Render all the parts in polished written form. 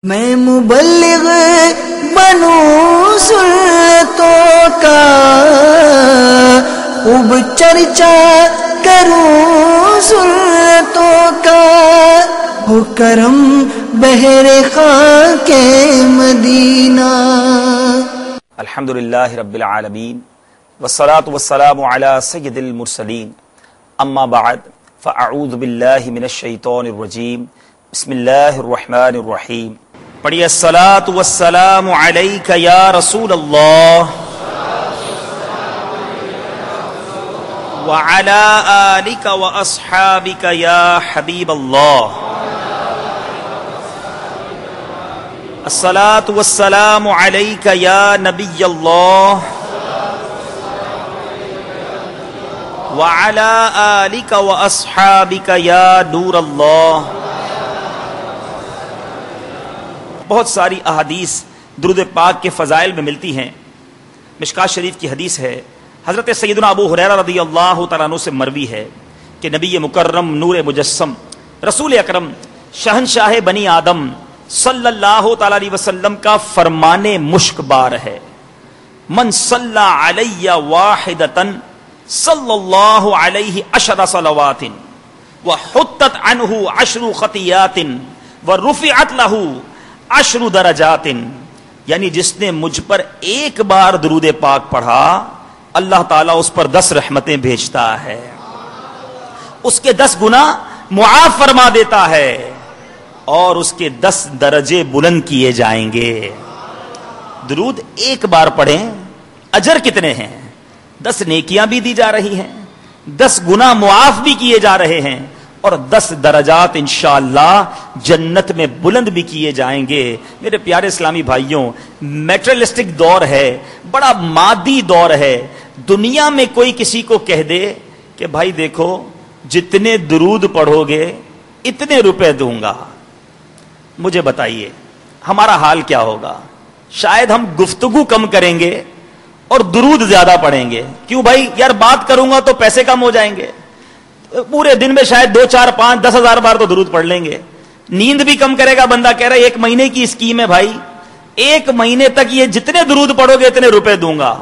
میں مبلغ بنوں سنتوں کا، خوب چرچا کروں سنتوں کا، ہو کرم بحر خاک مدینہ۔ الحمدللہ رب العالمین والصلاة والسلام علی سید المرسلین، اما بعد فاعوذ باللہ من الشیطان الرجیم، بسم اللہ الرحمن الرحیم۔ پڑھیے الصلاۃ والسلام علیک یا رسول اللہ وعلی آلک واصحابک یا حبیب اللہ۔ الصلاۃ والسلام علیک یا نبی اللہ وعلی آلک واصحابک یا نور اللہ۔ بہت ساری احادیث درود پاک کے فضائل میں ملتی ہیں۔ مشکات شریف کی حدیث ہے، حضرت سیدنا ابو ہریرہ رضی اللہ تعالیٰ عنہ سے مروی ہے کہ نبی مکرم نور مجسم رسول اکرم شہنشاہ بنی آدم صلی اللہ تعالیٰ علیہ وسلم کا فرمان مشک بار ہے، من صلی علی واحدۃ صلی اللہ علیہ عشر صلوات وحطت عنہ عشر خطیات ورفعت لہ عشر درجات، یعنی جس نے مجھ پر ایک بار درود پاک پڑھا اللہ تعالیٰ اس پر 10 رحمتیں بھیجتا ہے، اس کے 10 گناہ معاف فرما دیتا ہے اور اس کے 10 درجے بلند کیے جائیں گے۔ درود ایک بار پڑھیں، اجر کتنے ہیں؟ 10 نیکیاں بھی دی جا رہی ہیں، 10 گناہ معاف بھی کیے جا رہے ہیں اور 10 درجات انشاءاللہ جنت میں بلند بھی کیے جائیں گے۔ میرے پیارے اسلامی بھائیوں، میٹریلسٹک دور ہے، بڑا مادی دور ہے۔ دنیا میں کوئی کسی کو کہہ دے کہ بھائی دیکھو جتنے درود پڑھو گے اتنے روپے دوں گا، مجھے بتائیے ہمارا حال کیا ہوگا؟ شاید ہم گفتگو کم کریں گے اور درود زیادہ پڑھیں گے۔ کیوں بھائی؟ یار بات کروں گا تو پیسے کم ہو جائیں گے، پورے دن میں شاید 2 4 5 10 ہزار بار تو درود پڑھ لیں گے۔ نیند بھی کم کرے گا بندہ، کہہ رہا ہے 1 مہینے کی اسکیم ہے بھائی، 1 مہینے تک یہ جتنے درود پڑھو گے اتنے روپے دوں گا۔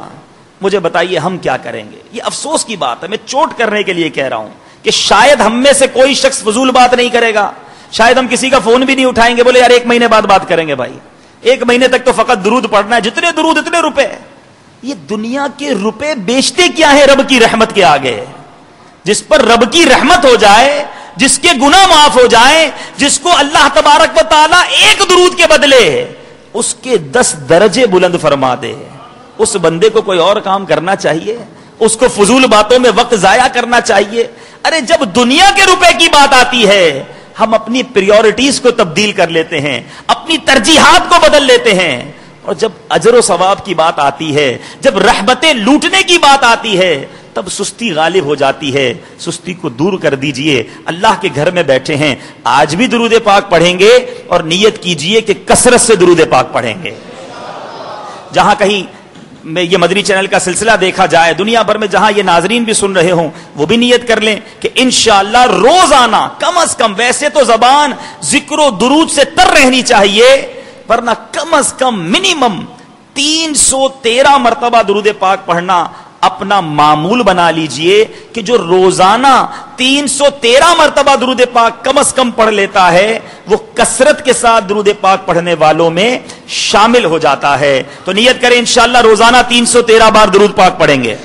مجھے بتائیے ہم کیا کریں گے؟ یہ افسوس کی بات ہے، میں چوٹ کرنے کے لیے کہہ رہا ہوں کہ شاید ہم میں سے کوئی شخص فضول بات نہیں کرے گا، شاید ہم کسی کا فون بھی نہیں اٹھائیں گے، بولے یار 1 مہینے بعد بات کریں گے۔ بھائی 1 مہینے تک تو فقط درود پڑھنا ہے، جتنے درود اتنے روپے۔ یہ دنیا کے روپے بیچتے کیا ہے رب کی رحمت کے آگے؟ جس پر رب کی رحمت ہو جائے، جس کے گناہ معاف ہو جائیں، جس کو اللہ تبارک و تعالیٰ ایک درود کے بدلے اس کے 10 درجے بلند فرما دے، اس بندے کو کوئی اور کام کرنا چاہیے؟ اس کو فضول باتوں میں وقت ضائع کرنا چاہیے؟ ارے جب دنیا کے روپے کی بات آتی ہے ہم اپنی پریورٹیز کو تبدیل کر لیتے ہیں، اپنی ترجیحات کو بدل لیتے ہیں، اور جب اجر و ثواب کی بات آتی ہے، جب رحمتیں لوٹنے کی بات آتی ہے تب سستی غالب ہو جاتی ہے۔ سستی کو دور کر دیجئے، اللہ کے گھر میں بیٹھے ہیں، آج بھی درود پاک پڑھیں گے اور نیت کیجئے کہ کثرت سے درود پاک پڑھیں گے۔ جہاں کہیں میں یہ مدنی چینل کا سلسلہ دیکھا جائے، دنیا بھر میں جہاں یہ ناظرین بھی سن رہے ہوں، وہ بھی نیت کر لیں کہ انشاءاللہ روزانہ کم از کم، ویسے تو زبان ذکر و درود سے تر رہنی چاہیے، ورنہ کم از کم منیمم 313 مرتبہ درود پاک پڑھنا اپنا معمول بنا لیجئے کہ جو روزانہ 313 مرتبہ درود پاک کم از کم پڑھ لیتا ہے وہ کثرت کے ساتھ درود پاک پڑھنے والوں میں شامل ہو جاتا ہے۔ تو نیت کریں انشاءاللہ روزانہ 313 بار درود پاک پڑھیں گے۔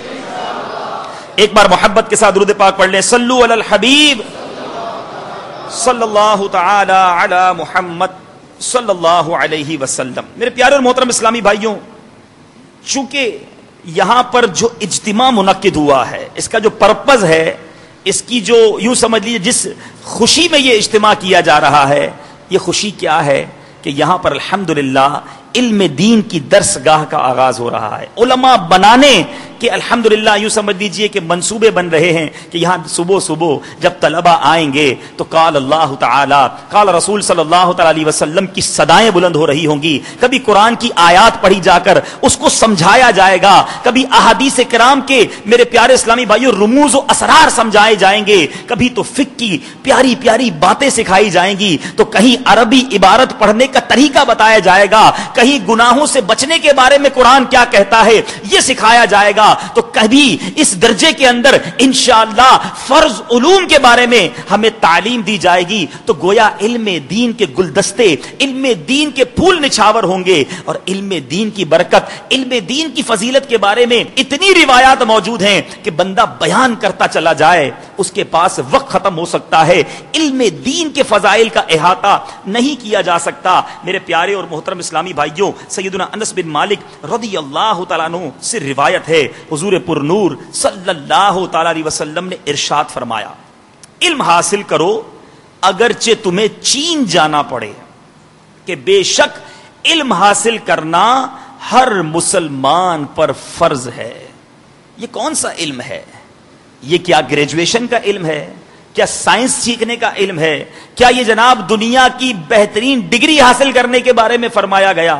ایک بار محبت کے ساتھ درود پاک پڑھ لیں، صلو علی الحبیب صلی اللہ تعالی علی محمد صلی اللہ علیہ وسلم۔ میرے پیارے اور محترم اسلامی بھائیوں، چونکہ یہاں پر جو اجتماع منعقد ہوا ہے، اس کا جو پرپز ہے، اس کی جو یوں سمجھ لیجیے جس خوشی میں یہ اجتماع کیا جا رہا ہے، یہ خوشی کیا ہے کہ یہاں پر الحمدللہ علم دین کی درسگاہ کا آغاز ہو رہا ہے. علماء بنانے کہ الحمدللہ یوں سمجھ لیجئے کہ منصوبے بن رہے ہیں کہ یہاں صبح صبح جب طلبہ آئیں گے تو قال اللہ تعالی قال رسول صلی اللہ تعالی علیہ وسلم کی صدائیں بلند ہو رہی ہوں گی. کبھی قرآن کی آیات پڑھی جا کر اس کو سمجھایا جائے گا, کبھی احادیث کرام کے میرے پیارے اسلامی بھائیوں رموز و اسرار سمجھائے جائیں گے, کبھی تو فقہ کی پیاری پیاری باتیں سکھائی جائیں گی, تو کہیں عربی عبارت پڑھنے کا طریقہ بتایا جائے گا, کہیں گناہوں سے بچنے کے بارے میں قرآن کیا کہتا ہے یہ سکھایا جائے گا, تو کبھی اس درجے کے اندر انشاءاللہ فرض علوم کے بارے میں ہمیں تعلیم دی جائے گی. تو گویا علم دین کے گلدستے, علم دین کے پھول نچھاور ہوں گے, اور علم دین کی برکت, علم دین کی فضیلت کے بارے میں اتنی روایات موجود ہیں کہ بندہ بیان کرتا چلا جائے اس کے پاس وقت ختم ہو سکتا ہے. علم دین کے فضائل کا احاطہ نہیں کیا جا سکتا. میرے پیارے اور محترم اسلامی بھائیوں, سیدنا انس بن مالک رضی اللہ تعالیٰ عنہ سے روایت ہے, حضور پر نور صلی اللہ تعالی علیہ وسلم نے ارشاد فرمایا, علم حاصل کرو اگرچہ تمہیں چین جانا پڑے, کہ بے شک علم حاصل کرنا ہر مسلمان پر فرض ہے. یہ کون سا علم ہے؟ یہ کیا گریجویشن کا علم ہے؟ کیا سائنس سیکھنے کا علم ہے؟ کیا یہ جناب دنیا کی بہترین ڈگری حاصل کرنے کے بارے میں فرمایا گیا؟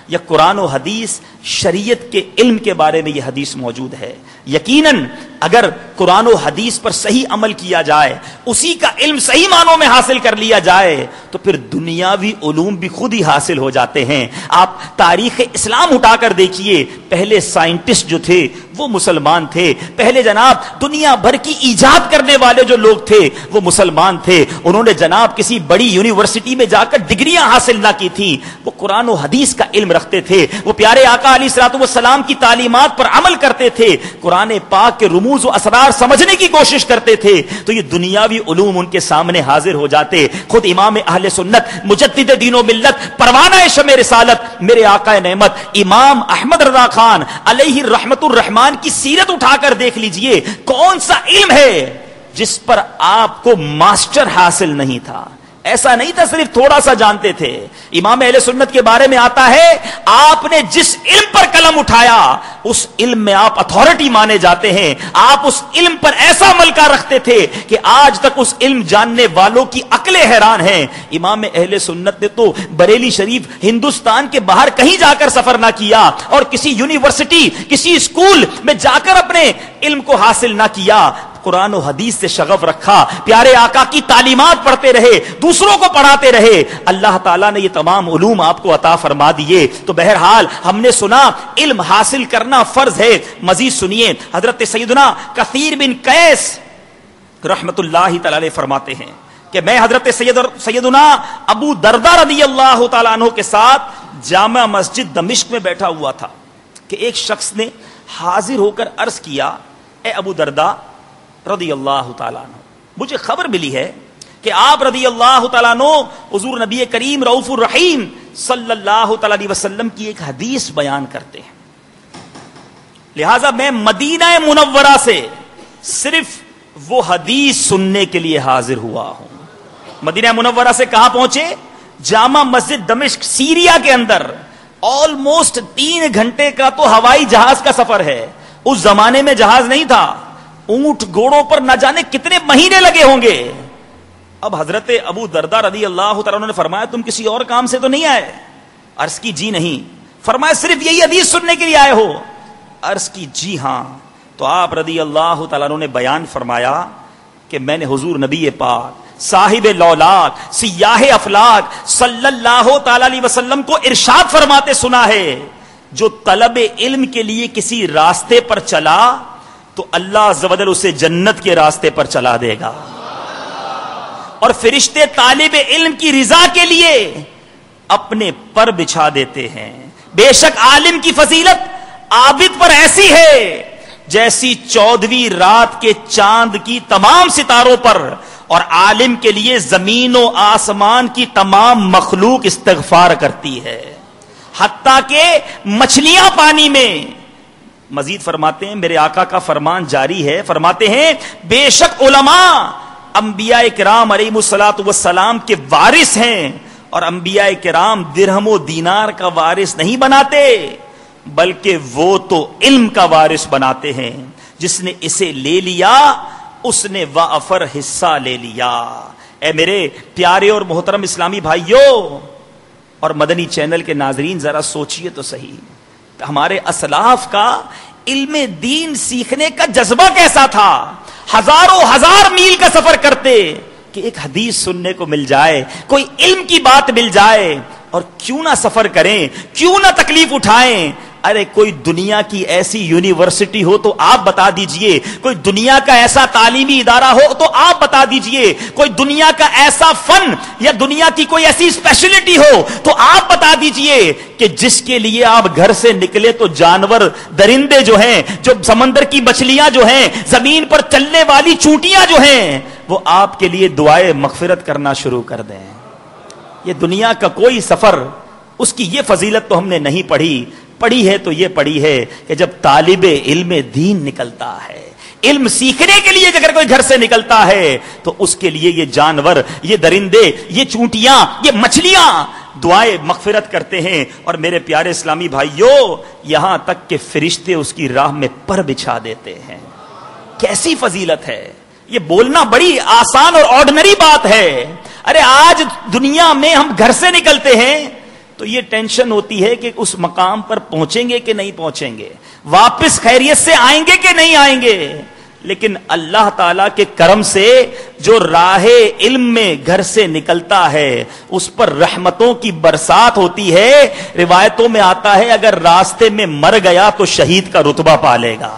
یا قرآن و حدیث شریعت کے علم کے بارے میں یہ حدیث موجود ہے؟ یقیناً اگر قرآن و حدیث پر صحیح عمل کیا جائے, اسی کا علم صحیح معنوں میں حاصل کر لیا جائے, تو پھر دنیاوی علوم بھی خود ہی حاصل ہو جاتے ہیں. آپ تاریخ اسلام اٹھا کر دیکھیے, پہلے سائنٹسٹ جو تھے وہ مسلمان تھے, پہلے جناب دنیا بھر کی ایجاد کرنے والے جو لوگ تھے وہ مسلمان تھے. انہوں نے جناب کسی بڑی یونیورسٹی میں جا کر ڈگریاں حاصل نہ کی تھیں, وہ قرآن و حدیث کا علم رکھتے تھے, وہ پیارے آقا علیہ الصلوۃ والسلام کی تعلیمات پر عمل کرتے تھے, قرآن پاک کے رموز و اسرار سمجھنے کی کوشش کرتے تھے. تو یہ دنیاوی علوم ان کے سامنے حاضر ہو جاتے. خود امام اہل سنت مجدد دین و ملت پروانہ شمع رسالت میرے آقا نعمت امام احمد رضا خان علیہ رحمت الرحمان کی سیرت اٹھا کر دیکھ لیجئے, کون سا علم ہے جس پر آپ کو ماسٹر حاصل نہیں تھا؟ ایسا نہیں تھا صرف تھوڑا سا جانتے تھے. امام اہل سنت کے بارے میں آتا ہے, آپ نے جس علم پر قلم اٹھایا اس علم میں آپ اتھارٹی مانے جاتے ہیں, آپ اس علم پر ایسا ملکہ رکھتے تھے کہ آج تک اس علم جاننے والوں کی عقلیں حیران ہیں. امام اہل سنت نے تو بریلی شریف ہندوستان کے باہر کہیں جا کر سفر نہ کیا, اور کسی یونیورسٹی کسی اسکول میں جا کر اپنے علم کو حاصل نہ کیا. قرآن و حدیث سے شغف رکھا, پیارے آقا کی تعلیمات پڑھتے رہے, دوسروں کو پڑھاتے رہے. اللہ تعالیٰ نے یہ تمام علوم آپ کو عطا فرما دیے. تو بہرحال ہم نے سنا علم حاصل کرنا فرض ہے. مزید سنیے, حضرت سیدنا کثیر بن قیس رحمت اللہ تعالی علیہ فرماتے ہیں کہ میں حضرت سیدنا ابو دردہ رضی اللہ تعالیٰ عنہ کے ساتھ جامع مسجد دمشق میں بیٹھا ہوا تھا کہ ایک شخص نے حاضر ہو کر عرض کیا, اے ابو دردہ رضی اللہ تعالیٰ عنہ, مجھے خبر ملی ہے کہ آپ رضی اللہ تعالیٰ عنہ حضور نبی کریم رؤوف الرحیم صلی اللہ تعالیٰ علیہ وسلم کی ایک حدیث بیان کرتے ہیں, لہذا میں مدینہ منورہ سے صرف وہ حدیث سننے کے لیے حاضر ہوا ہوں. مدینہ منورہ سے کہاں پہنچے؟ جامع مسجد دمشق سیریا کے اندر. آلموسٹ 3 گھنٹے کا تو ہوائی جہاز کا سفر ہے. اس زمانے میں جہاز نہیں تھا, اونٹ گھوڑوں پر نہ جانے کتنے مہینے لگے ہوں گے. اب حضرت ابو دردہ رضی اللہ تعالیٰ عنہ نے فرمایا, تم کسی اور کام سے تو نہیں آئے؟ عرض کی جی نہیں. فرمایا صرف یہی حدیث سننے کے لیے آئے ہو؟ عرض کی جی ہاں. تو آپ رضی اللہ تعالیٰ عنہ نے بیان فرمایا کہ میں نے حضور نبی پاک صاحب لولاک سیاہ افلاک صلی اللہ تعالی علیہ وسلم کو ارشاد فرماتے سنا ہے, جو طلب علم کے لیے کسی راستے پر چلا تو اللہ عز و جل اسے جنت کے راستے پر چلا دے گا, اور فرشتے طالب علم کی رضا کے لیے اپنے پر بچھا دیتے ہیں. بے شک عالم کی فضیلت عابد پر ایسی ہے جیسی 14ویں رات کے چاند کی تمام ستاروں پر, اور عالم کے لیے زمین و آسمان کی تمام مخلوق استغفار کرتی ہے, حتیٰ کہ مچھلیاں پانی میں. مزید فرماتے ہیں, میرے آقا کا فرمان جاری ہے, فرماتے ہیں بے شک علماء انبیاء کرام علیہم الصلوۃ والسلام کے وارث ہیں, اور انبیاء کرام درہم و دینار کا وارث نہیں بناتے، بلکہ وہ تو علم کا وارث بناتے ہیں۔ جس نے اسے لے لیا اس نے وافر حصہ لے لیا۔ اے میرے پیارے اور محترم اسلامی بھائیوں اور مدنی چینل کے ناظرین، ذرا سوچئے تو صحیح، ہمارے اسلاف کا علم دین سیکھنے کا جذبہ کیسا تھا؟ ہزاروں ہزار میل کا سفر کرتے کہ ایک حدیث سننے کو مل جائے، کوئی علم کی بات مل جائے، اور کیوں نہ سفر کریں، کیوں نہ تکلیف اٹھائیں۔ ارے کوئی دنیا کی ایسی یونیورسٹی ہو تو آپ بتا دیجئے، کوئی دنیا کا ایسا تعلیمی ادارہ ہو تو آپ بتا دیجئے، کوئی دنیا کا ایسا فن یا دنیا کی کوئی ایسی اسپیشلٹی ہو تو آپ بتا دیجئے کہ جس کے لیے آپ گھر سے نکلے تو جانور درندے جو ہیں، جو سمندر کی مچھلیاں جو ہیں، زمین پر چلنے والی چونٹیاں جو ہیں، وہ آپ کے لیے دعائے مغفرت کرنا شروع کر دیں۔ یہ دنیا کا کوئی سفر، اس کی یہ فضیلت تو ہم نے نہیں پڑھی ہے تو یہ پڑھی ہے کہ جب طالب علم دین نکلتا ہے، علم سیکھنے کے لیے اگر کوئی گھر سے نکلتا ہے تو اس کے لیے یہ جانور، یہ درندے، یہ چونٹیاں، یہ مچھلیاں دعائیں مغفرت کرتے ہیں۔ اور میرے پیارے اسلامی بھائیوں، یہاں تک کہ فرشتے اس کی راہ میں پر بچھا دیتے ہیں۔ کیسی فضیلت ہے! یہ بولنا بڑی آسان اور آرڈنری بات ہے۔ ارے آج دنیا میں ہم گھر سے نکلتے ہیں تو یہ ٹینشن ہوتی ہے کہ اس مقام پر پہنچیں گے کہ نہیں پہنچیں گے، واپس خیریت سے آئیں گے کہ نہیں آئیں گے۔ لیکن اللہ تعالی کے کرم سے جو راہ علم میں گھر سے نکلتا ہے اس پر رحمتوں کی برسات ہوتی ہے۔ روایتوں میں آتا ہے اگر راستے میں مر گیا تو شہید کا رتبہ پالے گا۔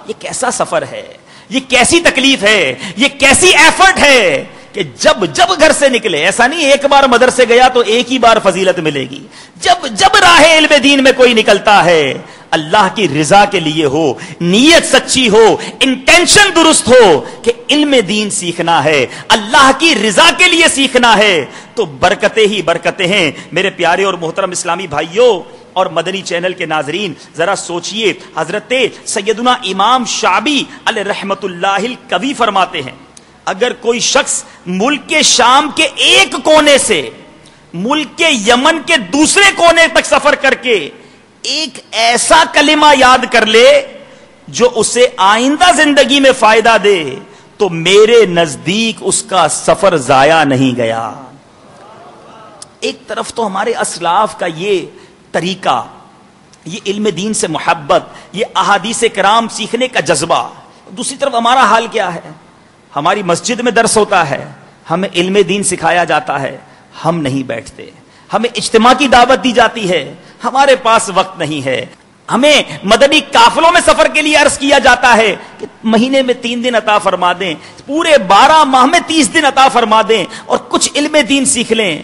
یہ کیسا سفر ہے، یہ کیسی تکلیف ہے، یہ کیسی ایفرٹ ہے کہ جب گھر سے نکلے، ایسا نہیں ایک بار مدرسے گیا تو ایک ہی بار فضیلت ملے گی۔ جب راہ علم دین میں کوئی نکلتا ہے، اللہ کی رضا کے لیے ہو، نیت سچی ہو، انٹینشن درست ہو کہ علم دین سیکھنا ہے، اللہ کی رضا کے لیے سیکھنا ہے، تو برکتیں ہی برکتیں ہیں۔ میرے پیارے اور محترم اسلامی بھائیوں اور مدنی چینل کے ناظرین، ذرا سوچئے، حضرت سیدنا امام شعبی علیہ رحمت اللہ القوی فرماتے ہیں اگر کوئی شخص ملک کے شام کے ایک کونے سے ملک کے یمن کے دوسرے کونے تک سفر کر کے ایک ایسا کلمہ یاد کر لے جو اسے آئندہ زندگی میں فائدہ دے تو میرے نزدیک اس کا سفر ضائع نہیں گیا۔ ایک طرف تو ہمارے اسلاف کا یہ طریقہ، یہ علم دین سے محبت، یہ احادیث کرام سیکھنے کا جذبہ، دوسری طرف ہمارا حال کیا ہے؟ ہماری مسجد میں درس ہوتا ہے، ہمیں علم دین سکھایا جاتا ہے، ہم نہیں بیٹھتے، ہمیں اجتماع کی دعوت دی جاتی ہے، ہمارے پاس وقت نہیں ہے، ہمیں مدنی قافلوں میں سفر کے لیے عرض کیا جاتا ہے کہ مہینے میں 3 دن عطا فرما دیں، پورے 12 ماہ میں 30 دن عطا فرما دیں اور کچھ علم دین سیکھ لیں،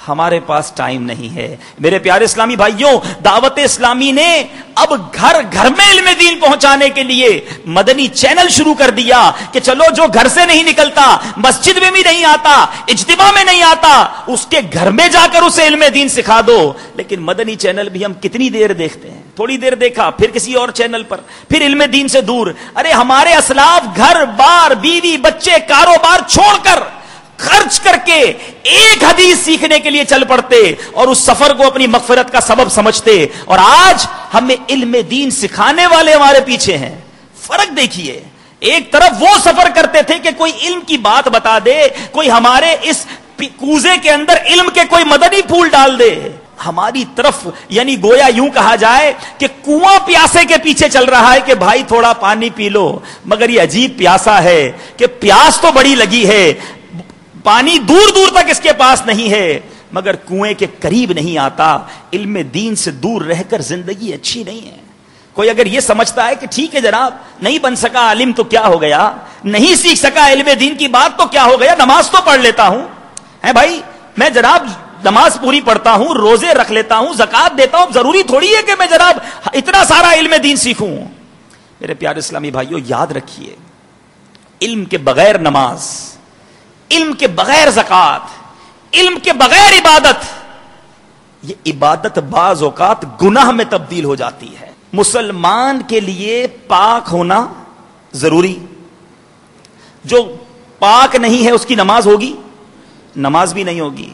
ہمارے پاس ٹائم نہیں ہے۔ میرے پیارے اسلامی بھائیوں، دعوت اسلامی نے اب گھر گھر میں علم دین پہنچانے کے لیے مدنی چینل شروع کر دیا کہ چلو جو گھر سے نہیں نکلتا، مسجد میں بھی نہیں آتا، اجتماع میں نہیں آتا، اس کے گھر میں جا کر اسے علم دین سکھا دو۔ لیکن مدنی چینل بھی ہم کتنی دیر دیکھتے ہیں؟ تھوڑی دیر دیکھا، پھر کسی اور چینل پر، پھر علم دین سے دور۔ ارے ہمارے اسلاف گھر بار، بیوی، بچے، کاروبار چھوڑ کر، خرچ کر کے ایک حدیث سیکھنے کے لیے چل پڑتے اور اس سفر کو اپنی مغفرت کا سبب سمجھتے، اور آج ہمیں علم دین سکھانے والے ہمارے پیچھے ہیں۔ فرق دیکھیے، ایک طرف وہ سفر کرتے تھے کہ کوئی علم کی بات بتا دے، کوئی ہمارے اس کوزے کے اندر علم کے کوئی مدنی پھول ڈال دے، ہماری طرف یعنی گویا یوں کہا جائے کہ کنواں پیاسے کے پیچھے چل رہا ہے کہ بھائی تھوڑا پانی پی لو، مگر یہ عجیب پیاسا ہے کہ پیاس تو بڑی لگی ہے، پانی دور دور تک اس کے پاس نہیں ہے، مگر کنویں کے قریب نہیں آتا۔ علم دین سے دور رہ کر زندگی اچھی نہیں ہے۔ کوئی اگر یہ سمجھتا ہے کہ ٹھیک ہے جناب، نہیں بن سکا عالم تو کیا ہو گیا، نہیں سیکھ سکا علم دین کی بات تو کیا ہو گیا، نماز تو پڑھ لیتا ہوں، ہے بھائی میں جناب نماز پوری پڑھتا ہوں، روزے رکھ لیتا ہوں، زکات دیتا ہوں، ضروری تھوڑی ہے کہ میں جناب اتنا سارا علم دین سیکھوں۔ میرے پیارے اسلامی بھائیوں، یاد رکھیے، علم کے بغیر نماز، علم کے بغیر زکات، علم کے بغیر عبادت، یہ عبادت بعض اوقات گناہ میں تبدیل ہو جاتی ہے۔ مسلمان کے لیے پاک ہونا ضروری، جو پاک نہیں ہے اس کی نماز ہوگی؟ نماز بھی نہیں ہوگی۔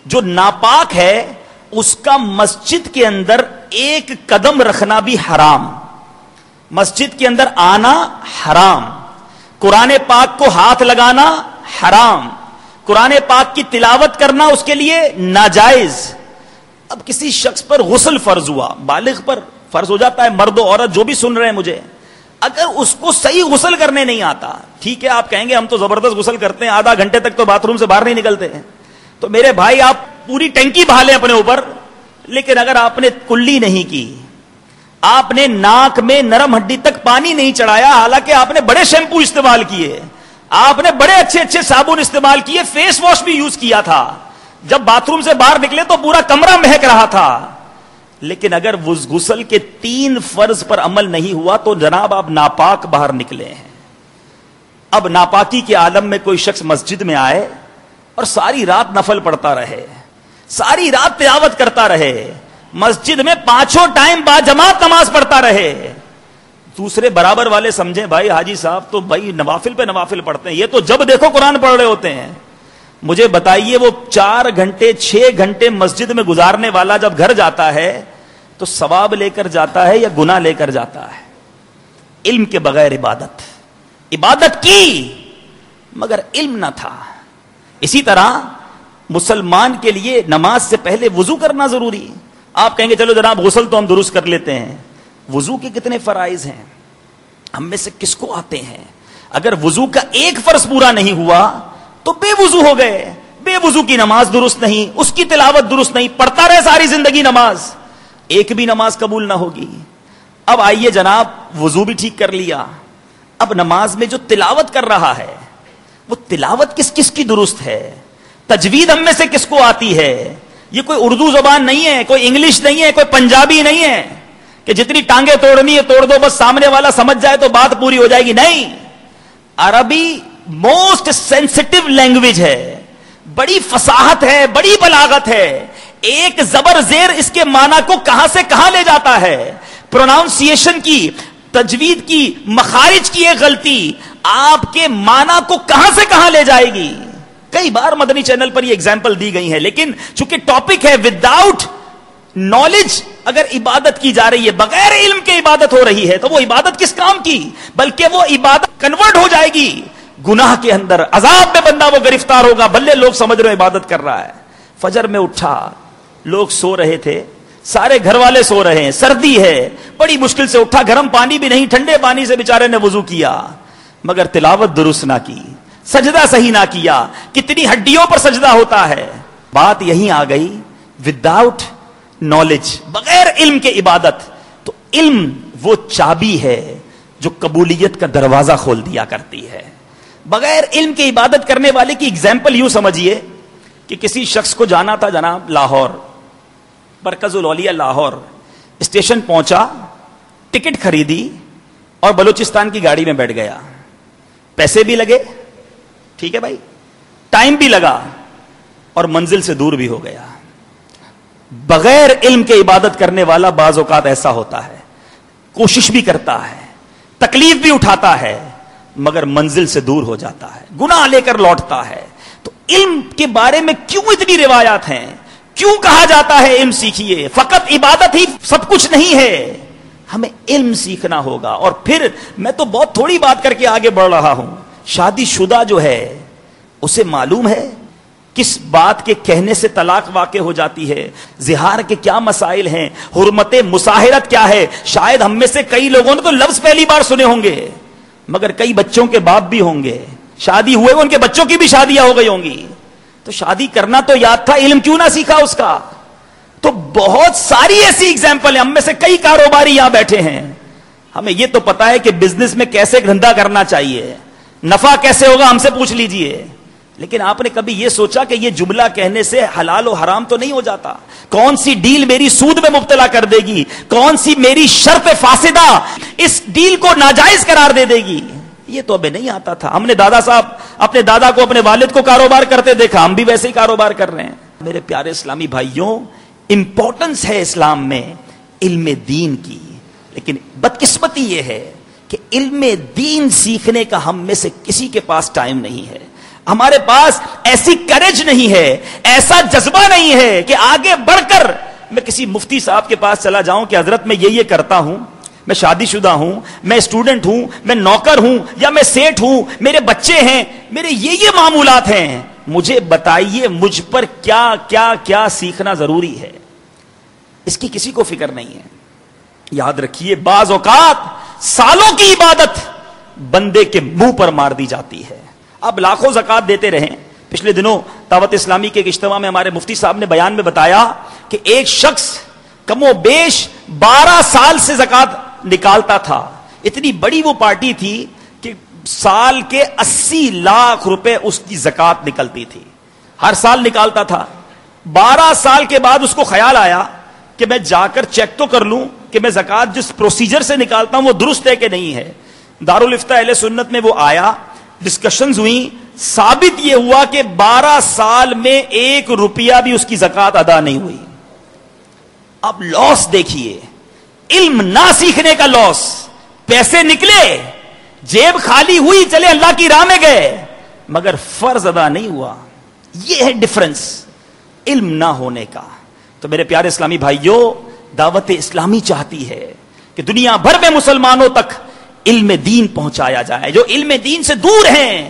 جو ناپاک ہے اس کا مسجد کے اندر ایک قدم رکھنا بھی حرام، مسجد کے اندر آنا حرام، قرآن پاک کو ہاتھ لگانا حرام، قرآن پاک کی تلاوت کرنا اس کے لیے ناجائز۔ اب کسی شخص پر غسل فرض ہوا، بالغ پر فرض ہو جاتا ہے، مرد و عورت جو بھی سن رہے ہیں مجھے، اگر اس کو صحیح غسل کرنے نہیں آتا، ٹھیک ہے آپ کہیں گے ہم تو زبردست غسل کرتے ہیں، آدھا گھنٹے تک تو باتھ روم سے باہر نہیں نکلتے ہیں، تو میرے بھائی آپ پوری ٹینکی بہا لیں اپنے اوپر، لیکن اگر آپ نے کلی نہیں کی، آپ نے ناک میں نرم ہڈی تک پانی نہیں چڑھایا، حالانکہ آپ نے بڑے شیمپو استعمال کیے، آپ نے بڑے اچھے اچھے صابن استعمال کیے، فیس واش بھی یوز کیا تھا، جب باتھ روم سے باہر نکلے تو پورا کمرہ مہک رہا تھا، لیکن اگر غسل کے 3 فرض پر عمل نہیں ہوا تو جناب آپ ناپاک باہر نکلے ہیں۔ اب ناپاکی کے عالم میں کوئی شخص مسجد میں آئے اور ساری رات نفل پڑھتا رہے، ساری رات تلاوت کرتا رہے، مسجد میں 5 ٹائم با جماعت نماز پڑھتا رہے، دوسرے برابر والے سمجھیں بھائی حاجی صاحب تو بھائی نوافل پہ نوافل پڑھتے ہیں، یہ تو جب دیکھو قرآن پڑھ رہے ہوتے ہیں۔ مجھے بتائیے وہ 4 گھنٹے 6 گھنٹے مسجد میں گزارنے والا جب گھر جاتا ہے تو ثواب لے کر جاتا ہے یا گناہ لے کر جاتا ہے؟ علم کے بغیر عبادت کی مگر علم نہ تھا۔ اسی طرح مسلمان کے لیے نماز سے پہلے وضو کرنا ضروری۔ آپ کہیں گے چلو جناب غسل تو ہم درست کر لیتے ہیں، وضو کے کتنے فرائض ہیں، ہم میں سے کس کو آتے ہیں؟ اگر وضو کا ایک فرض پورا نہیں ہوا تو بے وضو ہو گئے، بے وضو کی نماز درست نہیں، اس کی تلاوت درست نہیں، پڑھتا رہے ساری زندگی نماز، ایک بھی نماز قبول نہ ہوگی۔ اب آئیے جناب وضو بھی ٹھیک کر لیا، اب نماز میں جو تلاوت کر رہا ہے وہ تلاوت کس کس کی درست ہے؟ تجوید ہم میں سے کس کو آتی ہے؟ یہ کوئی اردو زبان نہیں ہے، کوئی انگلش نہیں ہے، کوئی پنجابی نہیں ہے کہ جتنی ٹانگیں توڑنی ہے توڑ دو، بس سامنے والا سمجھ جائے تو بات پوری ہو جائے گی، نہیں۔ عربی موسٹ سینسٹیو لینگویج ہے، بڑی فصاحت ہے، بڑی بلاغت ہے، ایک زبر زیر اس کے معنی کو کہاں سے کہاں لے جاتا ہے، پروناؤنسیشن کی، تجوید کی، مخارج کی ایک غلطی آپ کے معنی کو کہاں سے کہاں لے جائے گی۔ کئی بار مدنی چینل پر یہ ایگزامپل دی گئی ہے، لیکن چونکہ ٹاپک ہے وداؤٹ نالج اگر عبادت کی جا رہی ہے، بغیر علم کے عبادت ہو رہی ہے تو وہ عبادت کس کام کی؟ بلکہ وہ عبادت کنورٹ ہو جائے گی گناہ کے اندر، عذاب میں بندہ وہ گرفتار ہوگا، بلے لوگ سمجھ رہے عبادت کر رہا ہے۔ فجر میں اٹھا، لوگ سو رہے تھے، سارے گھر والے سو رہے ہیں، سردی ہے، بڑی مشکل سے اٹھا، گرم پانی بھی نہیں، ٹھنڈے پانی سے بیچارے نے وضو کیا، مگر تلاوت درست نہ کی، سجدہ صحیح نہ کیا، کتنی ہڈیوں پر سجدہ ہوتا ہے۔ بات یہیں آ گئی، وداؤٹ نالج، بغیر علم کے عبادت۔ تو علم وہ چابی ہے جو قبولیت کا دروازہ کھول دیا کرتی ہے۔ بغیر علم کے عبادت کرنے والے کی اگزامپل یوں سمجھیے کہ کسی شخص کو جانا تھا جناب لاہور، مرکز الاولیاء لاہور، اسٹیشن پہنچا، ٹکٹ خریدی اور بلوچستان کی گاڑی میں بیٹھ گیا، پیسے بھی لگے، ٹھیک ہے بھائی، ٹائم بھی لگا اور منزل سے دور بھی ہو گیا۔ بغیر علم کے عبادت کرنے والا بعض اوقات ایسا ہوتا ہے، کوشش بھی کرتا ہے، تکلیف بھی اٹھاتا ہے، مگر منزل سے دور ہو جاتا ہے، گناہ لے کر لوٹتا ہے۔ تو علم کے بارے میں کیوں اتنی روایات ہیں؟ کیوں کہا جاتا ہے علم سیکھیے؟ فقط عبادت ہی سب کچھ نہیں ہے، ہمیں علم سیکھنا ہوگا۔ اور پھر میں تو بہت تھوڑی بات کر کے آگے بڑھ رہا ہوں، شادی شدہ جو ہے اسے معلوم ہے کس بات کے کہنے سے طلاق واقع ہو جاتی ہے، زہار کے کیا مسائل ہیں، حرمت مساہرت کیا ہے۔ شاید ہم میں سے کئی لوگوں نے تو لفظ پہلی بار سنے ہوں گے، مگر کئی بچوں کے باپ بھی ہوں گے، شادی ہوئے ان کے بچوں کی بھی شادیاں ہو گئی ہوں گی، تو شادی کرنا تو یاد تھا، علم کیوں نہ سیکھا اس کا؟ تو بہت ساری ایسی ایگزامپل ہیں، ہم میں سے کئی کاروباری یہاں بیٹھے ہیں، ہمیں یہ تو پتا ہے کہ بزنس میں کیسے دھندا کرنا چاہیے، نفع کیسے ہوگا ہم سے پوچھ لیجئے، لیکن آپ نے کبھی یہ سوچا کہ یہ جملہ کہنے سے حلال و حرام تو نہیں ہو جاتا؟ کون سی ڈیل میری سود میں مبتلا کر دے گی، کون سی میری شرط فاسدہ اس ڈیل کو ناجائز قرار دے دے گی، یہ تو ہمیں نہیں آتا تھا۔ ہم نے دادا صاحب اپنے دادا کو، اپنے والد کو کاروبار کرتے دیکھا، ہم بھی ویسے ہی کاروبار کر رہے ہیں۔ میرے پیارے اسلامی بھائیوں، امپورٹنس ہے اسلام میں علم دین کی، لیکن بدقسمتی یہ ہے کہ علم دین سیکھنے کا ہم میں سے کسی کے پاس ٹائم نہیں ہے۔ ہمارے پاس ایسی کریج نہیں ہے, ایسا جذبہ نہیں ہے کہ آگے بڑھ کر میں کسی مفتی صاحب کے پاس چلا جاؤں کہ حضرت میں یہ کرتا ہوں, میں شادی شدہ ہوں, میں اسٹوڈنٹ ہوں, میں نوکر ہوں, یا میں سیٹ ہوں, میرے بچے ہیں, میرے یہ معمولات ہیں, مجھے بتائیے مجھ پر کیا کیا کیا سیکھنا ضروری ہے. اس کی کسی کو فکر نہیں ہے. یاد رکھیے, بعض اوقات سالوں کی عبادت بندے کے منہ پر مار دی جاتی ہے. آپ لاکھوں زکات دیتے رہیں. پچھلے دنوں دعوت اسلامی کے ایک اجتماع میں ہمارے مفتی صاحب نے بیان میں بتایا کہ ایک شخص کم و بیش 12 سال سے زکات نکالتا تھا. اتنی بڑی وہ پارٹی تھی کہ سال کے 80 لاکھ روپے اس کی زکات نکلتی تھی, ہر سال نکالتا تھا. 12 سال کے بعد اس کو خیال آیا کہ میں جا کر چیک تو کر لوں کہ میں زکات جس پروسیجر سے نکالتا ہوں وہ درست ہے کہ نہیں ہے. دارالفتہ اہل سنت میں وہ آیا, ڈسکشنز ہوئی, ثابت یہ ہوا کہ 12 سال میں 1 روپیہ بھی اس کی زکات ادا نہیں ہوئی. اب لاس دیکھیے, علم نہ سیکھنے کا لاس. پیسے نکلے, جیب خالی ہوئی, چلے اللہ کی راہ میں گئے, مگر فرض ادا نہیں ہوا. یہ ہے ڈفرنس علم نہ ہونے کا. تو میرے پیارے اسلامی بھائیوں, دعوت اسلامی چاہتی ہے کہ دنیا بھر میں مسلمانوں تک علم دین پہنچایا جائے. جو علم دین سے دور ہیں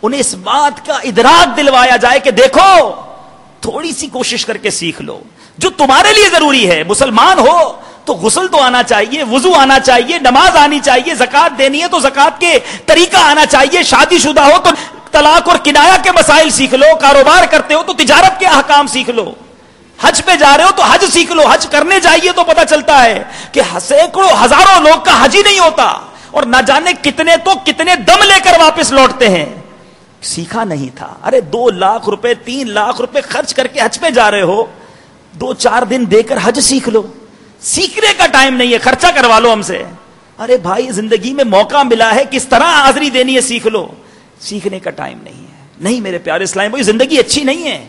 انہیں اس بات کا ادراک دلوایا جائے کہ دیکھو تھوڑی سی کوشش کر کے سیکھ لو جو تمہارے لیے ضروری ہے. مسلمان ہو تو غسل تو آنا چاہیے, وضو آنا چاہیے, نماز آنی چاہیے, زکات دینی ہے تو زکات کے طریقہ آنا چاہیے, شادی شدہ ہو تو طلاق اور کنایا کے مسائل سیکھ لو, کاروبار کرتے ہو تو تجارت کے احکام سیکھ لو, حج پہ جا رہے ہو تو حج سیکھ لو. حج کرنے جائیے تو پتہ چلتا ہے کہ سینکڑوں ہزاروں لوگ کا حج ہی نہیں ہوتا, اور نہ جانے کتنے تو کتنے دم لے کر واپس لوٹتے ہیں. سیکھا نہیں تھا. ارے 2 لاکھ روپے 3 لاکھ روپے خرچ کر کے حج پہ جا رہے ہو, 2-4 دن دے کر حج سیکھ لو. سیکھنے کا ٹائم نہیں ہے, خرچہ کروا لو ہم سے. ارے بھائی زندگی میں موقع ملا ہے, کس طرح حاضری دینی ہے سیکھ لو. سیکھنے کا ٹائم نہیں ہے. نہیں میرے پیارے اسلام بھائی, زندگی اچھی نہیں ہے.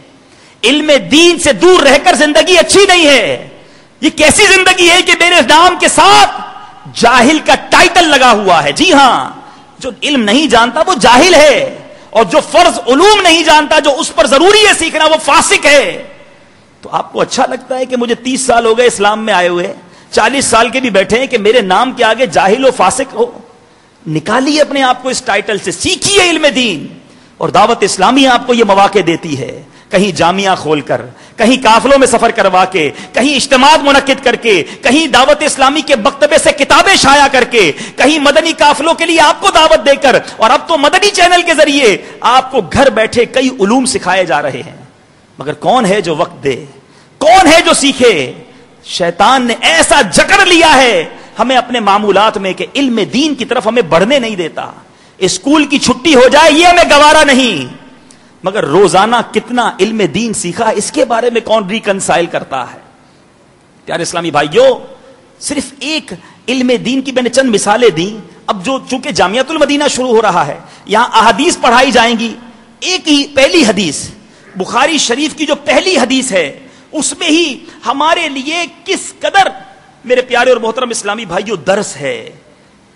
علم دین سے دور رہ کر زندگی اچھی نہیں ہے. یہ کیسی زندگی ہے کہ میرے نام کے ساتھ جاہل کا ٹائٹل لگا ہوا ہے. جی ہاں, جو علم نہیں جانتا وہ جاہل ہے, اور جو فرض علوم نہیں جانتا, جو اس پر ضروری ہے سیکھنا, وہ فاسق ہے. تو آپ کو اچھا لگتا ہے کہ مجھے 30 سال ہو گئے اسلام میں آئے ہوئے, 40 سال کے بھی بیٹھے ہیں کہ میرے نام کے آگے جاہل و فاسق ہو. نکالیے اپنے آپ کو اس ٹائٹل سے, سیکھیے علم دین. اور دعوت اسلامی آپ کو یہ مواقع دیتی ہے, کہیں جامعہ کھول کر, کہیں قافلوں میں سفر کروا کے, کہیں اجتماعات منعقد کر کے, کہیں دعوت اسلامی کے مکتبے سے کتابیں شائع کر کے, کہیں مدنی قافلوں کے لیے آپ کو دعوت دے کر, اور اب تو مدنی چینل کے ذریعے آپ کو گھر بیٹھے کئی علوم سکھائے جا رہے ہیں. مگر کون ہے جو وقت دے, کون ہے جو سیکھے؟ شیطان نے ایسا جکڑ لیا ہے ہمیں اپنے معمولات میں کہ علم دین کی طرف ہمیں بڑھنے نہیں دیتا. اسکول کی چھٹی ہو جائے یہ ہمیں گوارا نہیں, مگر روزانہ کتنا علم دین سیکھا اس کے بارے میں کون ریکنسائل کرتا ہے؟ پیارے اسلامی بھائیوں, صرف ایک علم دین کی میں نے چند مثالیں دی. اب جو چونکہ جامعۃ المدینہ شروع ہو رہا ہے, یہاں احادیث پڑھائی جائیں گی. ایک ہی پہلی حدیث, بخاری شریف کی جو پہلی حدیث ہے, اس میں ہی ہمارے لیے کس قدر میرے پیارے اور محترم اسلامی بھائیوں درس ہے.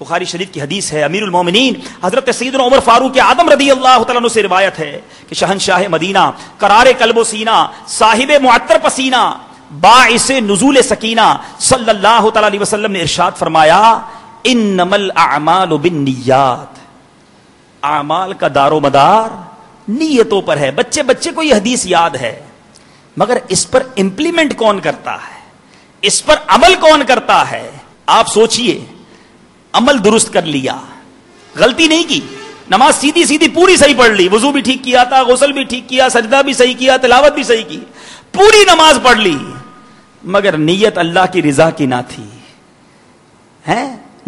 بخاری شریف کی حدیث ہے, امیر المومنین حضرت سیدنا عمر فاروق اعظم رضی اللہ تعالیٰ عنہ سے روایت ہے کہ شہنشاہ مدینہ, قرار قلب و سینہ, صاحب معطر پسینہ, باعث نزول سکینہ صلی اللہ تعالیٰ علیہ وسلم نے ارشاد فرمایا, انما الاعمال بالنیات, اعمال کا دار و مدار نیتوں پر ہے. بچے بچے کو یہ حدیث یاد ہے, مگر اس پر امپلیمنٹ کون کرتا ہے, اس پر عمل کون کرتا ہے؟ آپ سوچئے, عمل درست کر لیا, غلطی نہیں کی, نماز سیدھی سیدھی پوری صحیح پڑھ لی, وضو بھی ٹھیک کیا تھا, غسل بھی ٹھیک کیا, سجدہ بھی صحیح کیا, تلاوت بھی صحیح کی, پوری نماز پڑھ لی, مگر نیت اللہ کی رضا کی نہ تھی.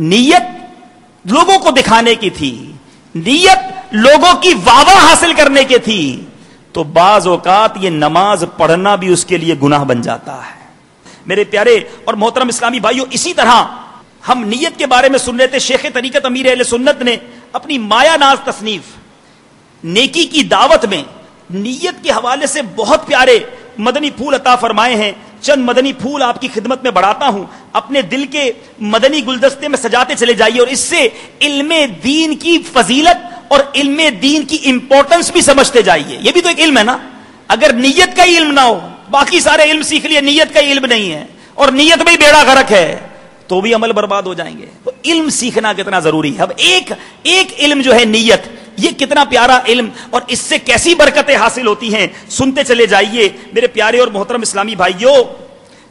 نیت لوگوں کو دکھانے کی تھی, نیت لوگوں کی واہ حاصل کرنے کی تھی, تو بعض اوقات یہ نماز پڑھنا بھی اس کے لیے گناہ بن جاتا ہے. میرے پیارے اور محترم اسلامی بھائیوں, اسی طرح ہم نیت کے بارے میں سن رہے تھے. شیخ طریقت امیر اہل سنت نے اپنی مایا ناز تصنیف نیکی کی دعوت میں نیت کے حوالے سے بہت پیارے مدنی پھول عطا فرمائے ہیں. چند مدنی پھول آپ کی خدمت میں بڑھاتا ہوں, اپنے دل کے مدنی گلدستے میں سجاتے چلے جائیے, اور اس سے علم دین کی فضیلت اور علم دین کی امپورٹنس بھی سمجھتے جائیے. یہ بھی تو ایک علم ہے نا. اگر نیت کا ہی علم نہ ہو, باقی سارے علم سیکھ لیے, نیت کا ہی علم نہیں ہے اور نیت میں ہی بیڑا غرق ہے, تو بھی عمل برباد ہو جائیں گے. تو علم سیکھنا کتنا ضروری ہے. اب ایک علم جو ہے نیت, یہ کتنا پیارا علم, اور اس سے کیسی برکتیں حاصل ہوتی ہیں, سنتے چلے جائیے میرے پیارے اور محترم اسلامی بھائیوں.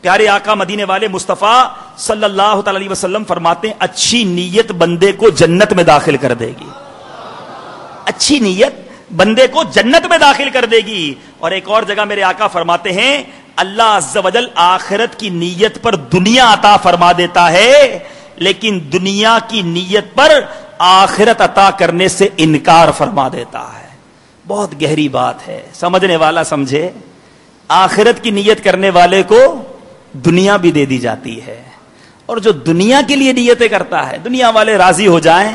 پیارے آقا مدینے والے مصطفیٰ صلی اللہ تعالی علیہ وسلم فرماتے ہیں اچھی نیت بندے کو جنت میں داخل کر دے گی. اچھی نیت بندے کو جنت میں داخل کر دے گی. اور ایک اور جگہ میرے آقا فرماتے ہیں اللہ عز و جل آخرت کی نیت پر دنیا عطا فرما دیتا ہے, لیکن دنیا کی نیت پر آخرت عطا کرنے سے انکار فرما دیتا ہے. بہت گہری بات ہے, سمجھنے والا سمجھے. آخرت کی نیت کرنے والے کو دنیا بھی دے دی جاتی ہے, اور جو دنیا کے لیے نیتیں کرتا ہے, دنیا والے راضی ہو جائیں,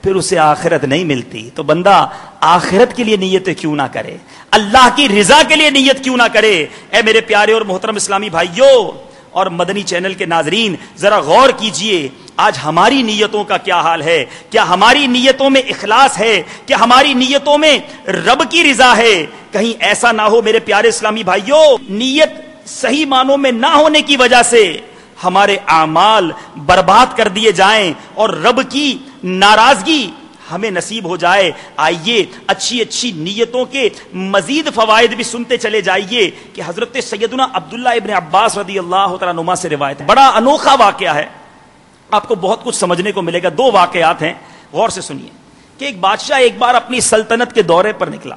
پھر اسے آخرت نہیں ملتی. تو بندہ آخرت کے لیے نیتیں کیوں نہ کرے, اللہ کی رضا کے لیے نیت کیوں نہ کرے. اے میرے پیارے اور محترم اسلامی بھائیوں اور مدنی چینل کے ناظرین, ذرا غور کیجئے آج ہماری نیتوں کا کیا حال ہے. کیا ہماری نیتوں میں اخلاص ہے؟ کیا ہماری نیتوں میں رب کی رضا ہے؟ کہیں ایسا نہ ہو میرے پیارے اسلامی بھائیوں, نیت صحیح معنوں میں نہ ہونے کی وجہ سے ہمارے اعمال برباد کر دیے جائیں اور رب کی ناراضگی ہمیں نصیب ہو جائے. آئیے اچھی نیتوں کے مزید فوائد بھی سنتے چلے جائیے کہ حضرت سیدنا عبداللہ ابن عباس رضی اللہ تعالیٰ عنہما سے روایت ہے. بڑا انوکھا واقعہ ہے, آپ کو بہت کچھ سمجھنے کو ملے گا. دو واقعات ہیں, غور سے سنیے. کہ ایک بادشاہ ایک بار اپنی سلطنت کے دورے پر نکلا,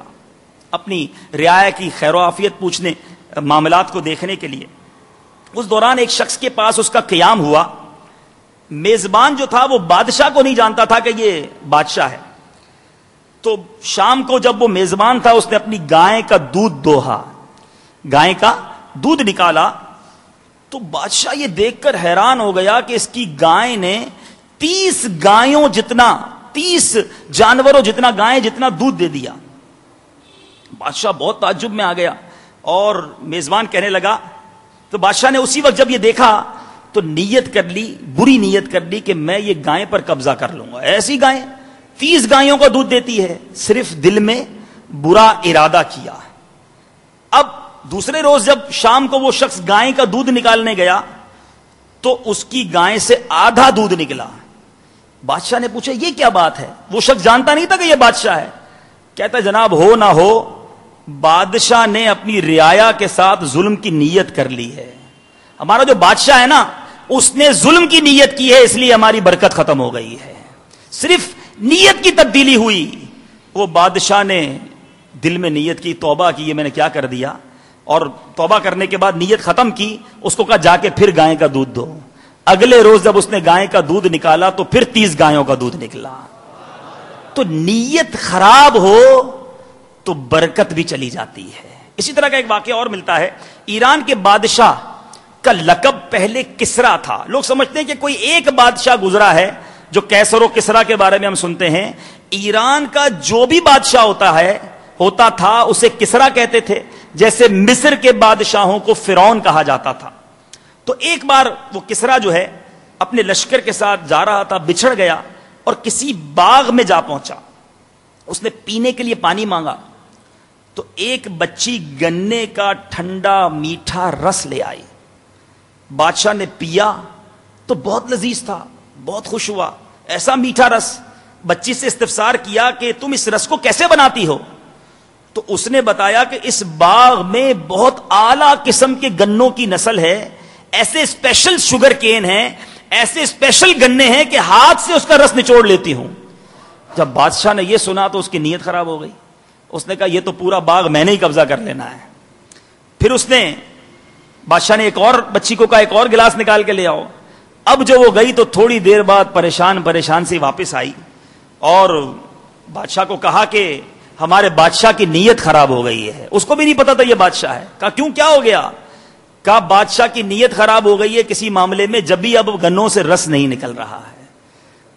اپنی رعایا کی خیر و عافیت پوچھنے, معاملات کو دیکھنے کے لیے. اس دوران ایک شخص کے پاس اس کا قیام ہوا. میزبان جو تھا وہ بادشاہ کو نہیں جانتا تھا کہ یہ بادشاہ ہے. تو شام کو جب وہ میزبان تھا, اس نے اپنی گائے کا دودھ دوہا, گائے کا دودھ نکالا. تو بادشاہ یہ دیکھ کر حیران ہو گیا کہ اس کی گائے نے 30 گایوں جتنا, 30 جانوروں جتنا, گائے جتنا دودھ دے دیا. بادشاہ بہت تعجب میں آ گیا اور میزبان کہنے لگا. تو بادشاہ نے اسی وقت جب یہ دیکھا تو نیت کر لی, بری نیت کر لی کہ میں یہ گائے پر قبضہ کر لوں گا. ایسی گائے 30 گایوں کا دودھ دیتی ہے, صرف دل میں برا ارادہ کیا. اب دوسرے روز جب شام کو وہ شخص گائے کا دودھ نکالنے گیا تو اس کی گائے سے آدھا دودھ نکلا. بادشاہ نے پوچھا یہ کیا بات ہے؟ وہ شخص جانتا نہیں تھا کہ یہ بادشاہ ہے. کہتا جناب ہو نہ ہو, بادشاہ نے اپنی رعایا کے ساتھ ظلم کی نیت کر لی ہے. ہمارا جو بادشاہ ہے نا, اس نے ظلم کی نیت کی ہے, اس لیے ہماری برکت ختم ہو گئی ہے. صرف نیت کی تبدیلی ہوئی. وہ بادشاہ نے دل میں نیت کی, توبہ کی, یہ میں نے کیا کر دیا, اور توبہ کرنے کے بعد نیت ختم کی. اس کو کہا جا کے پھر گائے کا دودھ دو. اگلے روز جب اس نے گائے کا دودھ نکالا تو پھر 30 گایوں کا دودھ نکلا. تو نیت خراب ہو تو برکت بھی چلی جاتی ہے. اسی طرح کا ایک واقعہ اور ملتا ہے. ایران کے بادشاہ کا لقب پہلے کسرا تھا. لوگ سمجھتے ہیں کہ کوئی ایک بادشاہ گزرا ہے جو کیسر و کسرا کے بارے میں ہم سنتے ہیں. ایران کا جو بھی بادشاہ ہوتا تھا اسے کسرا کہتے تھے, جیسے مصر کے بادشاہوں کو فرعون کہا جاتا تھا. تو ایک بار وہ کسرا جو ہے اپنے لشکر کے ساتھ جا رہا تھا, بچھڑ گیا اور کسی باغ میں جا پہنچا. اس نے پینے کے لیے پانی مانگا تو ایک بچی گنے کا ٹھنڈا میٹھا رس لے آئی. بادشاہ نے پیا تو بہت لذیذ تھا, بہت خوش ہوا. ایسا میٹھا رس. بچی سے استفسار کیا کہ تم اس رس کو کیسے بناتی ہو؟ تو اس نے بتایا کہ اس باغ میں بہت اعلیٰ قسم کے گنوں کی نسل ہے, ایسے اسپیشل شوگر کین ہیں, ایسے اسپیشل گنے ہیں کہ ہاتھ سے اس کا رس نچوڑ لیتی ہوں. جب بادشاہ نے یہ سنا تو اس کی نیت خراب ہو گئی. اس نے کہا یہ تو پورا باغ میں نے ہی قبضہ کر لینا ہے. پھر اس نے, بادشاہ نے ایک اور بچی کو کہا ایک اور گلاس نکال کے لے آؤ. اب جو وہ گئی تو تھوڑی دیر بعد پریشان سے واپس آئی اور بادشاہ کو کہا کہ ہمارے بادشاہ کی نیت خراب ہو گئی ہے. اس کو بھی نہیں پتا تھا یہ بادشاہ ہے. کہا کیوں, کیا ہو گیا؟ کہا بادشاہ کی نیت خراب ہو گئی ہے کسی معاملے میں, جب بھی اب گنوں سے رس نہیں نکل رہا ہے.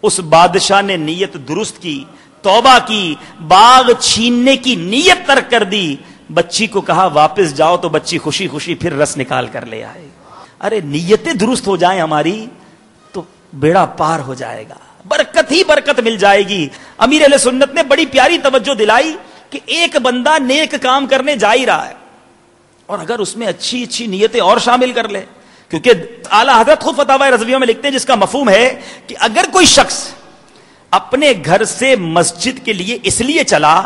اس بادشاہ نے نیت درست کی, توبہ کی, باغ چھیننے کی نیت ترک کر دی. بچی کو کہا واپس جاؤ, تو بچی خوشی خوشی پھر رس نکال کر لے آئے. ارے نیتیں درست ہو جائیں ہماری تو بیڑا پار ہو جائے گا. برکت ہی برکت مل جائے گی. امیر اہل سنت نے بڑی پیاری توجہ دلائی کہ ایک بندہ نیک کام کرنے جا ہی رہا ہے اور اگر اس میں اچھی اچھی نیتیں اور شامل کر لے, کیونکہ اعلیٰ حضرت خود فتاوی رضویہ میں لکھتے ہیں جس کا مفہوم ہے کہ اگر کوئی شخص اپنے گھر سے مسجد کے لیے اس لیے چلا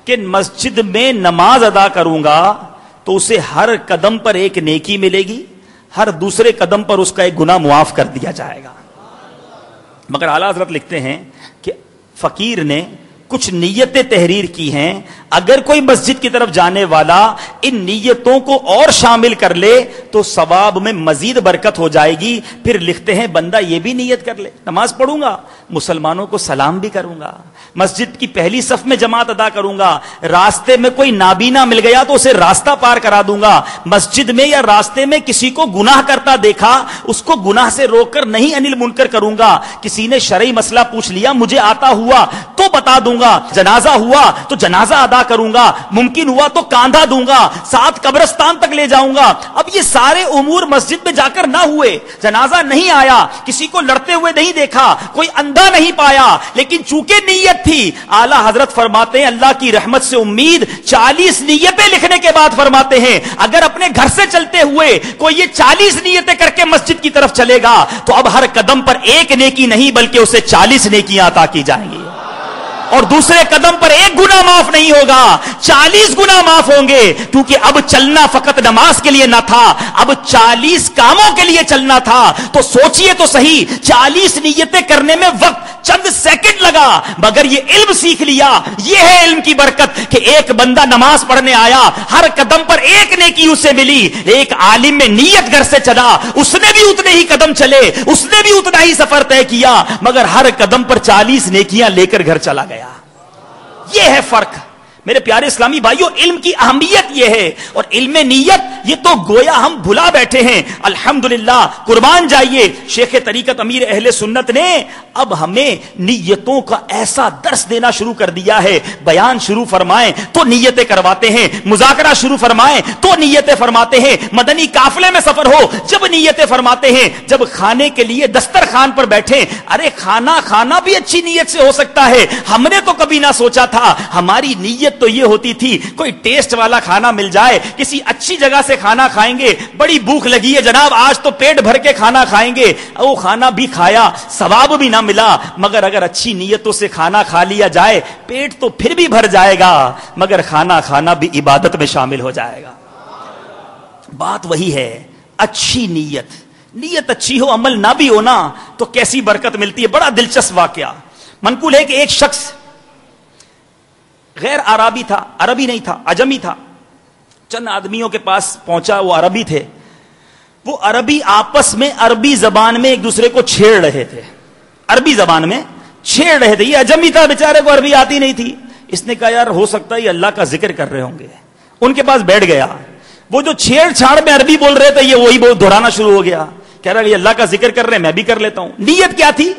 کہ مسجد میں نماز ادا کروں گا تو اسے ہر قدم پر ایک نیکی ملے گی, ہر دوسرے قدم پر اس کا ایک گناہ معاف کر دیا جائے گا. مگر اعلیٰ حضرت لکھتے ہیں کہ فقیر نے کچھ نیتیں تحریر کی ہیں, اگر کوئی مسجد کی طرف جانے والا ان نیتوں کو اور شامل کر لے تو ثواب میں مزید برکت ہو جائے گی. پھر لکھتے ہیں بندہ یہ بھی نیت کر لے, نماز پڑھوں گا, مسلمانوں کو سلام بھی کروں گا, مسجد کی پہلی صف میں جماعت ادا کروں گا, راستے میں کوئی نابینا مل گیا تو اسے راستہ پار کرا دوں گا, مسجد میں یا راستے میں کسی کو گناہ کرتا دیکھا اس کو گناہ سے روک کر نہیں انل منکر کروں گا, کسی نے شرعی مسئلہ پوچھ لیا مجھے آتا ہوا تو بتا دوں گا, جنازہ ہوا تو جنازہ ادا کروں گا, ممکن ہوا تو کاندھا دوں گا, ساتھ قبرستان تک لے جاؤں گا. اب یہ سارے امور مسجد میں جا کر نہ ہوئے, جنازہ نہیں آیا, کسی کو لڑتے ہوئے نہیں دیکھا, کوئی اندھا نہیں پایا, لیکن چونکہ نیت تھی. اعلیٰ حضرت فرماتے ہیں اللہ کی رحمت سے امید 40 نیتیں لکھنے کے بعد فرماتے ہیں اگر اپنے گھر سے چلتے ہوئے کوئی یہ 40 نیتیں کر کے مسجد کی طرف چلے گا تو اب ہر قدم پر ایک نیکی نہیں بلکہ اسے 40 نیکیاں عطا کی جائیں گی, اور دوسرے قدم پر ایک گناہ معاف نہیں ہوگا, 40 گناہ معاف ہوں گے, کیونکہ اب چلنا فقط نماز کے لیے نہ تھا, اب 40 کاموں کے لیے چلنا تھا. تو سوچئے تو صحیح, 40 نیتیں کرنے میں وقت چند سیکنڈ لگا, مگر یہ علم سیکھ لیا. یہ ہے علم کی برکت کہ ایک بندہ نماز پڑھنے آیا, ہر قدم پر ایک نیکی اسے ملی. ایک عالم میں نیت گھر سے چلا, اس نے بھی اتنے ہی قدم چلے, اس نے بھی اتنا ہی سفر طے کیا, مگر ہر قدم پر 40 نیکیاں لے کر گھر چلا گیا. یہ ہے فرق میرے پیارے اسلامی بھائیوں. علم کی اہمیت یہ ہے, اور علم نیت یہ تو گویا ہم بھلا بیٹھے ہیں. الحمدللہ قربان جائیے شیخ طریقت امیر اہل سنت نے اب ہمیں نیتوں کا ایسا درس دینا شروع کر دیا ہے. بیان شروع فرمائیں تو نیتیں کرواتے ہیں, مذاکرہ شروع فرمائیں تو نیتیں فرماتے ہیں, مدنی قافلے میں سفر ہو جب نیتیں فرماتے ہیں, جب کھانے کے لیے دسترخوان پر بیٹھیں, ارے کھانا کھانا بھی اچھی نیت سے ہو سکتا ہے. ہم نے تو کبھی نہ سوچا تھا, ہماری نیت تو یہ ہوتی تھی کوئی ٹیسٹ والا کھانا مل جائے, کسی اچھی جگہ سے کھانا کھائیں گے, بڑی بھوک لگی ہے جناب آج تو پیٹ بھر کے کھانا کھائیں گے. وہ کھانا بھی کھایا, ثواب بھی نہ ملا, مگر اگر اچھی نیتوں سے کھانا کھا لیا جائے پیٹ تو پھر بھی بھر جائے گا, مگر کھانا کھانا بھی عبادت میں شامل ہو جائے گا. بات وہی ہے, اچھی نیت, نیت اچھی ہو عمل نہ بھی ہونا تو کیسی برکت ملتی ہے. بڑا دلچسپ واقعہ منقول ہے کہ ایک شخص غیر عربی تھا, عربی نہیں تھا, عجمی تھا, چند آدمیوں کے پاس پہنچا, وہ عربی تھے, وہ عربی آپس میں عربی زبان میں ایک دوسرے کو چھیڑ رہے تھے, عربی زبان میں چھیڑ رہے تھے. یہ عجمی تھا, بیچارے کو عربی آتی نہیں تھی. اس نے کہا یار ہو سکتا ہے یہ اللہ کا ذکر کر رہے ہوں گے. ان کے پاس بیٹھ گیا, وہ جو چھیڑ چھاڑ میں عربی بول رہے تھے یہ وہی دہرانا شروع ہو گیا, کہہ رہا یہ اللہ کا ذکر کر رہے ہیں میں بھی کر لیتا ہوں. نیت کیا تھی؟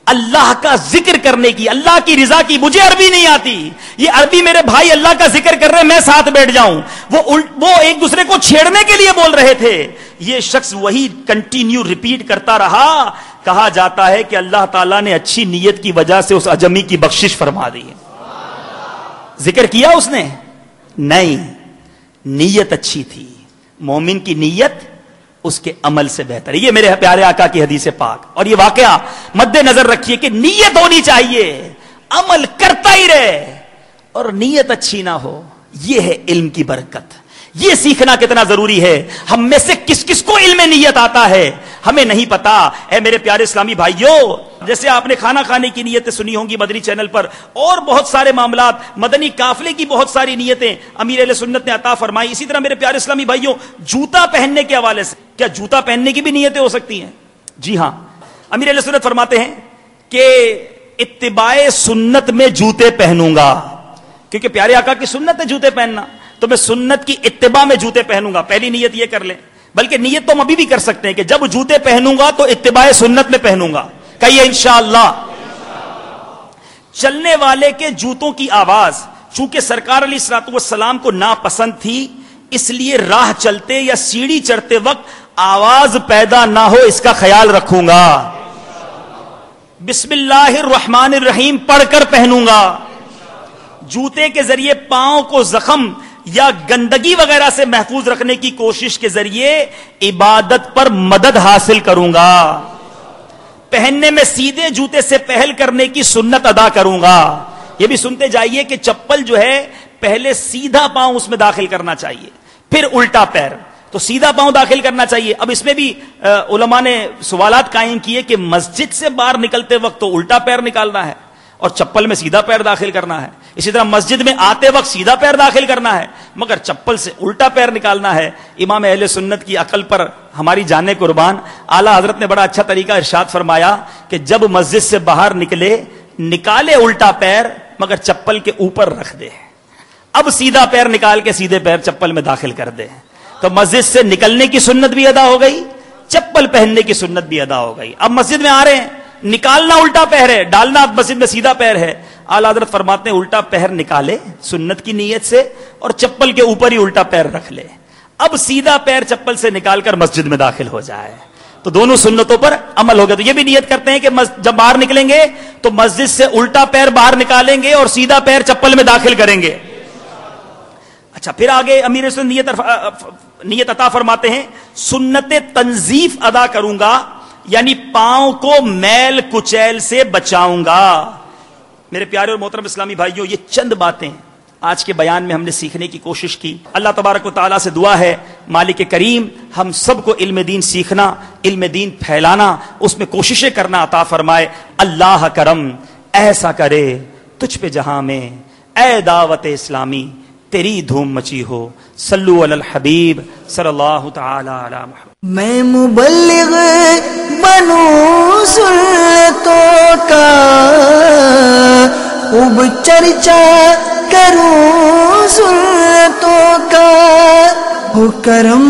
اللہ کا ذکر کرنے کی, اللہ کی رضا کی. مجھے عربی نہیں آتی, یہ عربی میرے بھائی اللہ کا ذکر کر رہے ہیں میں ساتھ بیٹھ جاؤں. وہ ایک دوسرے کو چھیڑنے کے لیے بول رہے تھے. یہ شخص وہی کنٹینیو ریپیٹ کرتا رہا. کہا جاتا ہے کہ اللہ تعالیٰ نے اچھی نیت کی وجہ سے اس عجمی کی بخشش فرما دی. ذکر کیا اس نے نہیں, نیت اچھی تھی. مومن کی نیت اس کے عمل سے بہتر ہے. یہ میرے پیارے آقا کی حدیث پاک, اور یہ واقعہ مد نظر رکھیے کہ نیت ہونی چاہیے, عمل کرتا ہی رہے, اور نیت اچھی نہ ہو. یہ ہے علم کی برکت. یہ سیکھنا کتنا ضروری ہے. ہم میں سے کس کس کو علم نیت آتا ہے ہمیں نہیں پتا. اے میرے پیارے اسلامی بھائیوں, جیسے آپ نے کھانا کھانے کی نیتیں سنی ہوں گی مدنی چینل پر, اور بہت سارے معاملات, مدنی قافلے کی بہت ساری نیتیں امیر اہل سنت نے عطا فرمائی. اسی طرح میرے پیارے اسلامی بھائیوں, جوتا پہننے کے حوالے سے, کیا جوتا پہننے کی بھی نیتیں ہو سکتی ہیں؟ جی ہاں, امیر اہل سنت فرماتے ہیں کہ اتباع سنت میں جوتے پہنوں گا, کیونکہ پیارے آقا کی سنت ہے جوتے پہننا, تو میں سنت کی اتباع میں جوتے پہنوں گا. پہلی نیت یہ کر لیں, بلکہ نیت تو ہم ابھی بھی کر سکتے ہیں کہ جب جوتے پہنوں گا تو اتباع سنت میں پہنوں گا. کہیے انشاءاللہ. چلنے والے کے جوتوں کی آواز چونکہ سرکار علیہ الصلوۃ والسلام کو ناپسند تھی, اس لیے راہ چلتے یا سیڑھی چڑھتے وقت آواز پیدا نہ ہو اس کا خیال رکھوں گا. بسم اللہ الرحمن الرحیم پڑھ کر پہنوں گا. جوتے کے ذریعے پاؤں کو زخم یا گندگی وغیرہ سے محفوظ رکھنے کی کوشش کے ذریعے عبادت پر مدد حاصل کروں گا. پہننے میں سیدھے جوتے سے پہل کرنے کی سنت ادا کروں گا. یہ بھی سنتے جائیے کہ چپل جو ہے پہلے سیدھا پاؤں اس میں داخل کرنا چاہیے, پھر الٹا پیر, تو سیدھا پاؤں داخل کرنا چاہیے. اب اس میں بھی علماء نے سوالات قائم کیے کہ مسجد سے باہر نکلتے وقت تو الٹا پیر نکالنا ہے اور چپل میں سیدھا پیر داخل کرنا ہے, اسی طرح مسجد میں آتے وقت سیدھا پیر داخل کرنا ہے مگر چپل سے الٹا پیر نکالنا ہے. امام اہل سنت کی عقل پر ہماری جانیں قربان. اعلیٰ حضرت نے بڑا اچھا طریقہ ارشاد فرمایا کہ جب مسجد سے باہر نکالے الٹا پیر مگر چپل کے اوپر رکھ دے. اب سیدھا پیر نکال کے سیدھے پیر چپل میں داخل کر دے, تو مسجد سے نکلنے کی سنت بھی ادا ہو گئی, چپل پہننے کی سنت بھی ادا ہو گئی. اب مسجد میں آ رہے ہیں, نکالنا الٹا پیر ہے, ڈالنا مسجد میں سیدھا پیر ہے. اعلیٰ حضرت فرماتے ہیں الٹا پیر نکالے سنت کی نیت سے اور چپل کے اوپر ہی الٹا پیر رکھ لے. اب سیدھا پیر چپل سے نکال کر مسجد میں داخل ہو جائے, تو دونوں سنتوں پر عمل ہو گیا. تو یہ بھی نیت کرتے ہیں کہ جب باہر نکلیں گے تو مسجد سے الٹا پیر باہر نکالیں گے اور سیدھا پیر چپل میں داخل کریں گے. اچھا, پھر آگے امیر سنت نیت عطا فرماتے ہیں سنت تنظیف ادا کروں گا, یعنی پاؤں کو میل کچیل سے بچاؤں گا. میرے پیارے اور محترم اسلامی بھائیوں, یہ چند باتیں آج کے بیان میں ہم نے سیکھنے کی کوشش کی. اللہ تبارک و تعالیٰ سے دعا ہے مالک کریم ہم سب کو علم دین سیکھنا, علم دین پھیلانا, اس میں کوششیں کرنا عطا فرمائے. اللہ کرم ایسا کرے تجھ پہ جہاں میں, اے دعوت اسلامی تیری دھوم مچی ہو. صلو علی الحبیب صلی اللہ تعالی علی محمد. میں مبلغ بنوں سنتوں کا, خوب چرچا کروں سنتوں کا, ہو کرم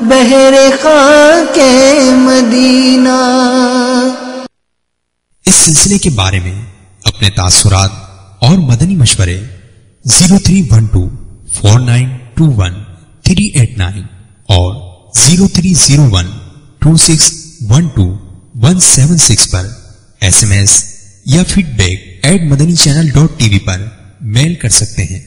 بہر خاک مدینہ. اس سلسلے کے بارے میں اپنے تاثرات اور مدنی مشورے 03124921 اور 03012612 پر SMS یا فیڈ بیک @madanichannel.tv پر میل کر سکتے ہیں.